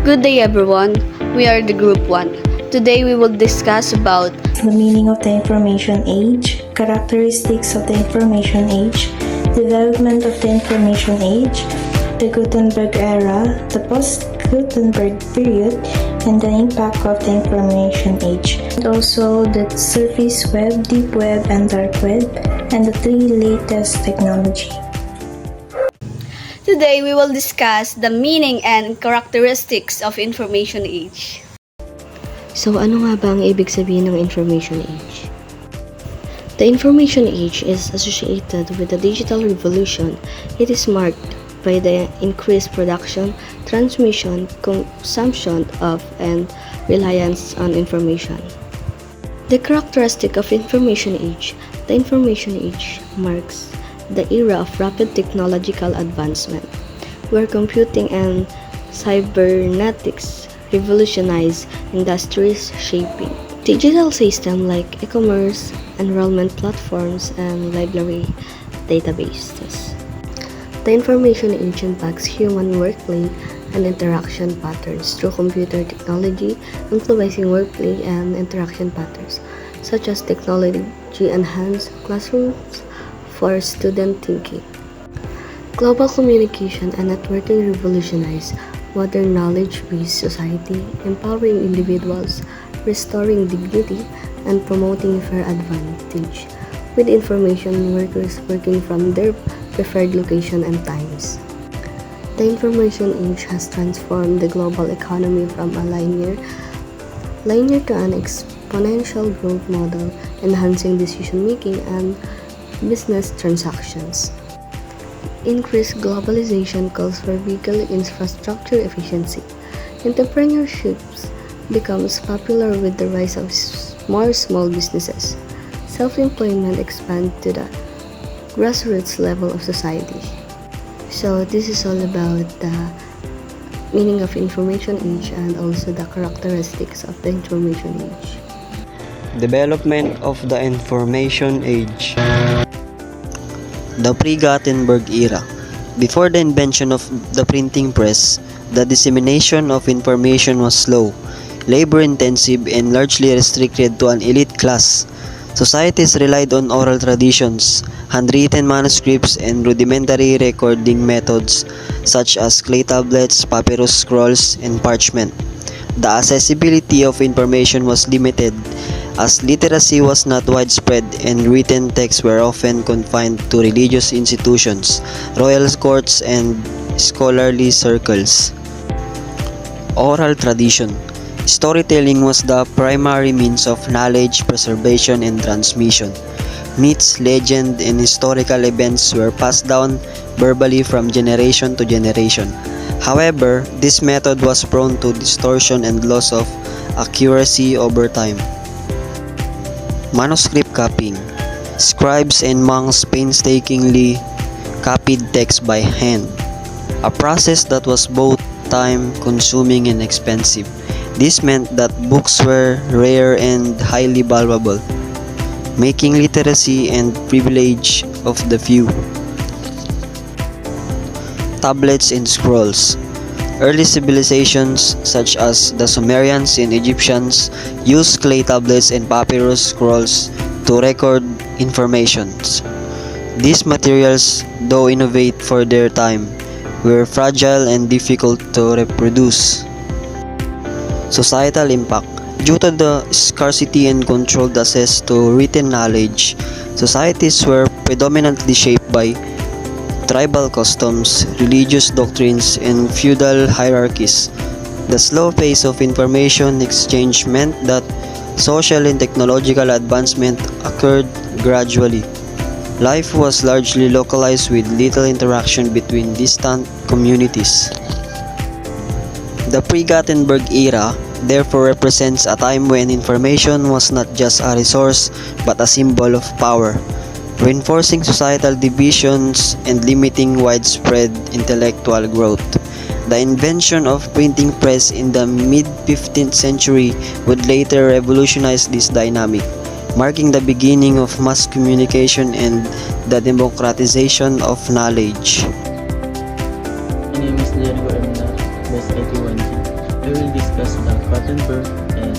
Good day everyone, we are the Group 1. Today we will discuss about the meaning of the information age, characteristics of the information age, development of the information age, the Gutenberg era, the post-Gutenberg period, and the impact of the information age. And also the surface web, deep web, and dark web, and the 3 latest technology. Today we will discuss the meaning and characteristics of information age. So ano nga ba ang ibig sabihin ng information age? The information age is associated with the digital revolution. It is marked by the increased production, transmission, consumption of, and reliance on information. The characteristic of information age. The information age marks the era of rapid technological advancement, where computing and cybernetics revolutionize industries, shaping digital systems like e-commerce, enrollment platforms, and library databases. The information age impacts human workplay and interaction patterns through computer technology, influencing workplay and interaction patterns, such as technology-enhanced classrooms for student thinking. Global communication and networking revolutionize modern knowledge-based society, empowering individuals, restoring dignity, and promoting fair advantage, with information workers working from their preferred location and times. The information age has transformed the global economy from a linear to an exponential growth model, enhancing decision-making and business transactions. Increased globalization calls for vehicle infrastructure efficiency. Entrepreneurship becomes popular with the rise of more small businesses. Self-employment expands to the grassroots level of society. So this is all about the meaning of information age and also the characteristics of the information age. Development of the information age. The pre-Gutenberg era. Before the invention of the printing press, the dissemination of information was slow, labor-intensive, and largely restricted to an elite class. Societies relied on oral traditions, handwritten manuscripts, and rudimentary recording methods such as clay tablets, papyrus scrolls, and parchment. The accessibility of information was limited, as literacy was not widespread and written texts were often confined to religious institutions, royal courts, and scholarly circles. Oral tradition. Storytelling was the primary means of knowledge preservation and transmission. Myths, legends, and historical events were passed down verbally from generation to generation. However, this method was prone to distortion and loss of accuracy over time. Manuscript copying. Scribes and monks painstakingly copied text by hand, a process that was both time-consuming and expensive. This meant that books were rare and highly valuable, making literacy and privilege of the few. Tablets and scrolls. Early civilizations such as the Sumerians and Egyptians used clay tablets and papyrus scrolls to record information. These materials, though innovative for their time, were fragile and difficult to reproduce. Societal impact. Due to the scarcity and controlled access to written knowledge, societies were predominantly shaped by tribal customs, religious doctrines, and feudal hierarchies. The slow pace of information exchange meant that social and technological advancement occurred gradually. Life was largely localized with little interaction between distant communities. The pre-Gutenberg era therefore represents a time when information was not just a resource but a symbol of power, reinforcing societal divisions and limiting widespread intellectual growth. The invention of printing press in the mid-15th century would later revolutionize this dynamic, marking the beginning of mass communication and the democratization of knowledge. My name is BSIT-1G. we will discuss the Gutenberg era.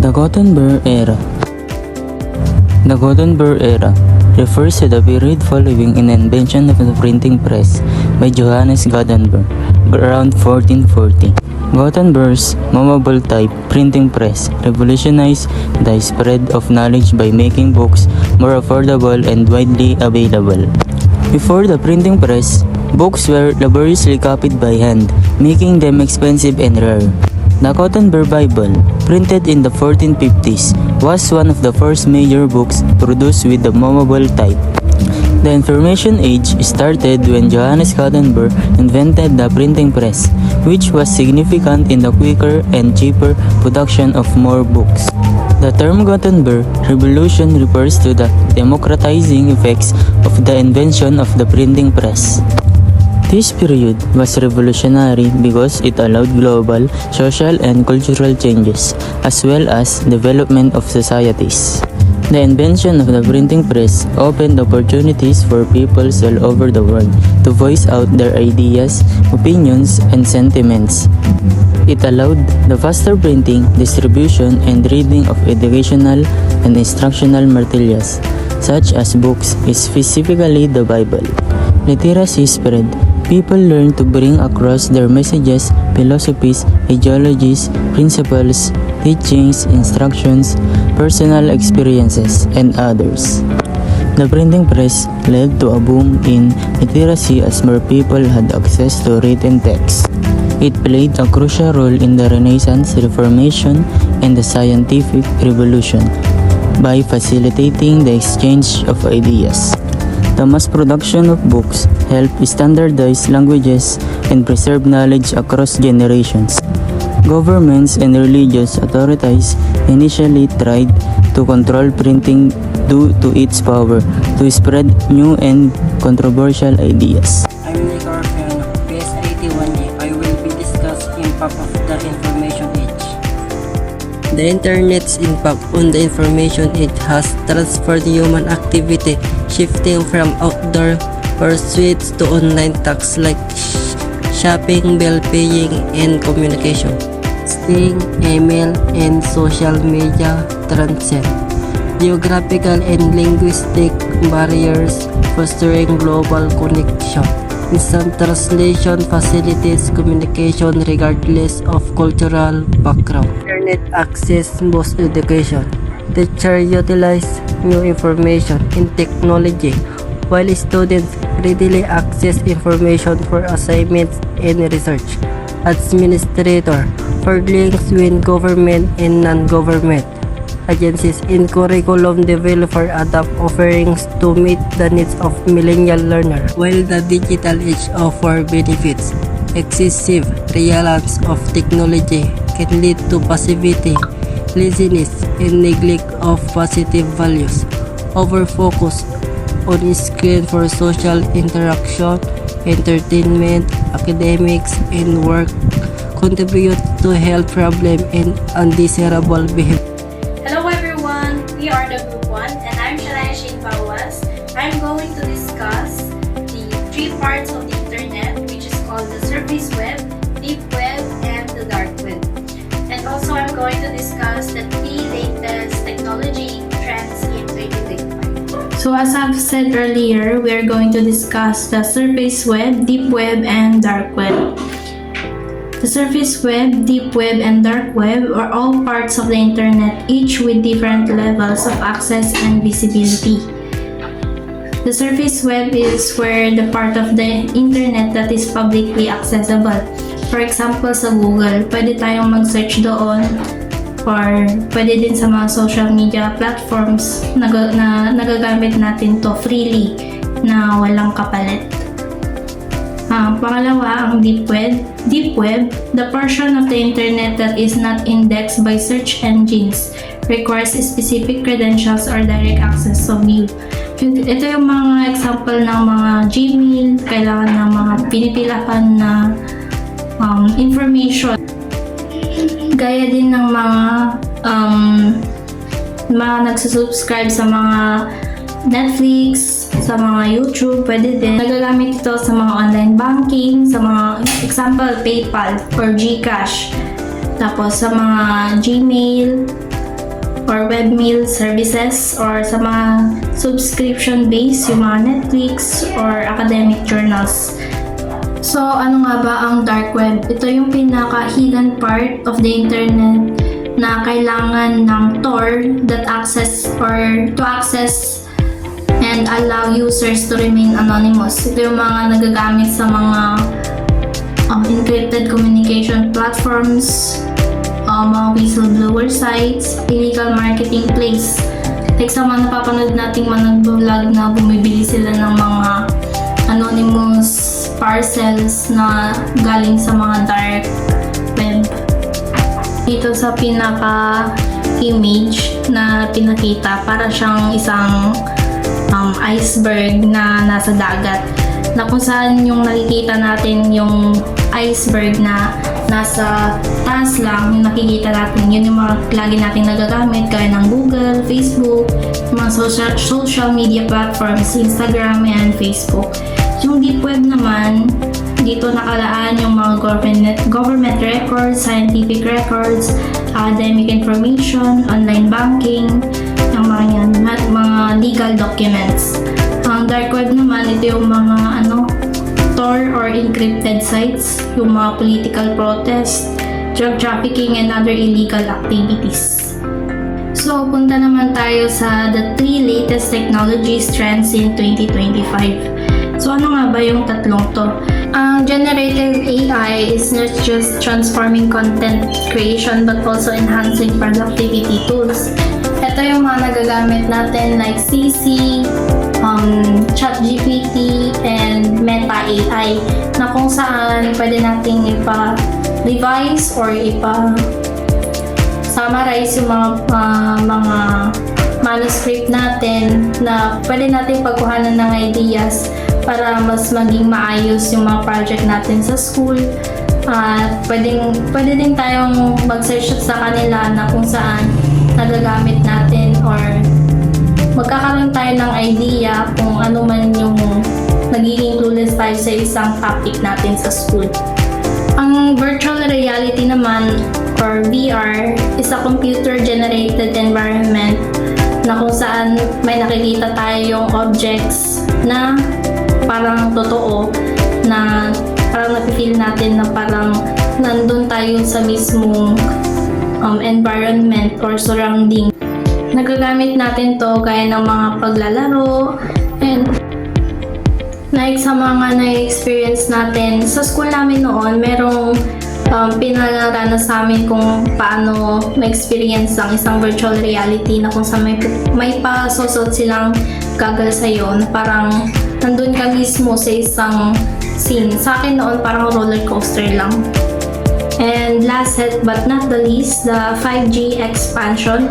The Gutenberg era. The Gutenberg era refers to the period following an invention of the printing press by Johannes Gutenberg around 1440. Gutenberg's movable type printing press revolutionized the spread of knowledge by making books more affordable and widely available. Before the printing press, books were laboriously copied by hand, making them expensive and rare. The Gutenberg Bible, printed in the 1450s, was one of the first major books produced with the movable type. The Information Age started when Johannes Gutenberg invented the printing press, which was significant in the quicker and cheaper production of more books. The term Gutenberg Revolution refers to the democratizing effects of the invention of the printing press. This period was revolutionary because it allowed global, social, and cultural changes, as well as development of societies. The invention of the printing press opened opportunities for peoples all over the world to voice out their ideas, opinions, and sentiments. It allowed the faster printing, distribution, and reading of educational and instructional materials, such as books, specifically the Bible. Literacy spread. People learned to bring across their messages, philosophies, ideologies, principles, teachings, instructions, personal experiences, and others. The printing press led to a boom in literacy as more people had access to written text. It played a crucial role in the Renaissance, Reformation, and the Scientific Revolution by facilitating the exchange of ideas. The mass production of books helped standardize languages and preserve knowledge across generations. Governments and religious authorities initially tried to control printing due to its power to spread new and controversial ideas. I'm Nico Orfeano, BSIT-1G. I will be discussing impact of the information age. The Internet's impact on the information age has transferred human activity, shifting from outdoor pursuits to online tasks like shopping, bill paying, and communication. Texting, email, and social media transcend geographical and linguistic barriers, fostering global connection. Instant translation facilitates communication regardless of cultural background. Internet access boosts education. Teachers utilize new information in technology, while students readily access information for assignments and research. Administrator for links with government and non-government agencies in curriculum developer adapt offerings to meet the needs of millennial learners. While the digital age offers benefits, excessive reliance of technology can lead to passivity, laziness, and neglect of positive values. Over-focus on screen for social interaction, entertainment, academics, and work contribute to health problems and undesirable behavior. Hello everyone, we are the Group 1 and I'm Shalaya Shane Bawas. I'm going to discuss the three parts of the internet, which is called the surface web, deep web, and the dark web. And also I'm going to discuss the three latest technology trends in 2025. So as I've said earlier, we are going to discuss the surface web, deep web, and dark web. The surface web, deep web, and dark web are all parts of the internet, each with different levels of access and visibility. The surface web is where the part of the internet that is publicly accessible. For example, sa Google, pwede tayong mag-search doon, or pwede din sa mga social media platforms na nagagamit natin to freely na walang kapalit. Pangalawa, ang deep web. Deep web, the portion of the internet that is not indexed by search engines, requires specific credentials or direct access of view. Ito yung mga example ng mga Gmail, kailangan ng mga pinipilahan na information. Gaya din ng mga nagsusubscribe sa mga Netflix, sa mga YouTube, pwede din. Nagagamit ito sa mga online banking, sa mga example, PayPal or GCash. Tapos sa mga Gmail or webmail services or sa mga subscription-based, yung mga Netflix or academic journals. So, ano nga ba ang dark web? Ito yung pinaka-hidden part of the internet na kailangan ng Tor that access or to access and allow users to remain anonymous. Ito yung mga nagagamit sa mga encrypted communication platforms, mga whistleblower sites, illegal marketing place. Like sa mga napapanood nating mga nag-vlog na bumibili sila ng mga anonymous parcels na galing sa mga dark web. Dito sa pinaka-image na pinakita, para siyang isang iceberg na nasa dagat. Na kung saan yung nakikita natin yung iceberg na nasa taas lang, yung nakikita natin, yun yung mga lagi natin nagagamit gaya ng Google, Facebook, mga social media platforms, Instagram and Facebook. Yung deep web naman, dito nakalaan yung mga government records, scientific records, academic information, online banking, yung mga yan, at mga legal documents. Ang dark web naman, ito yung mga Tor or encrypted sites, yung mga political protest, drug trafficking, and other illegal activities. So, punta naman tayo sa the 3 latest technologies trends in 2025. So, ano nga ba yung tatlong to? Ang generative AI is not just transforming content creation but also enhancing productivity tools. Ito yung mga nagagamit natin like CC, ChatGPT, and Meta AI na kung saan pwede nating ipa-revise or ipa-summarize yung mga manuscript natin na pwede nating pagkuhanan ng ideas para mas maging maayos yung mga project natin sa school. Pwede din tayong mag-search sa kanila na kung saan nagagamit natin or magkakaroon tayo ng idea kung ano man yung nagiging clueless tayo sa isang topic natin sa school. Ang virtual reality naman or VR is a computer-generated environment na kung saan may nakikita tayong objects na parang totoo, na parang napifeel natin na parang nandun tayo sa mismong environment or surrounding. Nagagamit natin to gaya ng mga paglalaro and like sa mga na-experience natin sa school namin noon, merong pinararanas sa amin kung paano ma-experience ang isang virtual reality na kung saan may pasosot silang goggles sa'yo na parang nandun ka mismo sa isang scene. Sa akin noon parang roller coaster lang. And last but not the least, the 5G expansion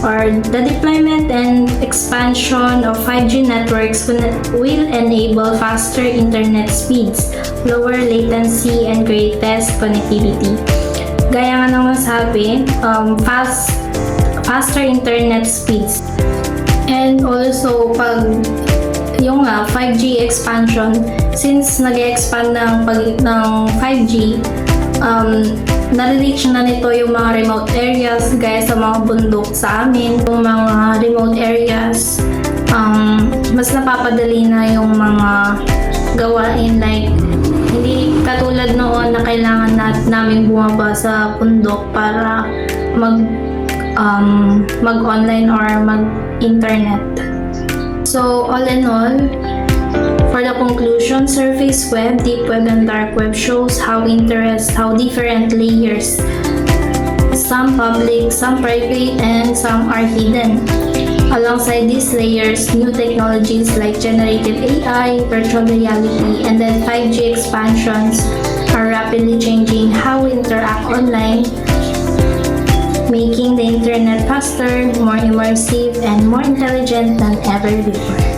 or the deployment and expansion of 5G networks will enable faster internet speeds, lower latency, and greatest connectivity. Gaya nga nang masabi, faster internet speeds. And also, pag yung 5G expansion, since nag-expand ng 5G, nare-reach na nito yung mga remote areas gaya sa mga bundok sa amin. Yung mga remote areas, mas napapadali na yung mga gawain, like hindi katulad noon na kailangan namin bumaba sa bundok para mag-online or mag-internet. So all in all, for the conclusion, surface web, deep web, and dark web shows how different layers, some public, some private, and some are hidden. Alongside these layers, new technologies like generative AI, virtual reality, and then 5G expansions are rapidly changing how we interact online, making the internet faster, more immersive, and more intelligent than ever before.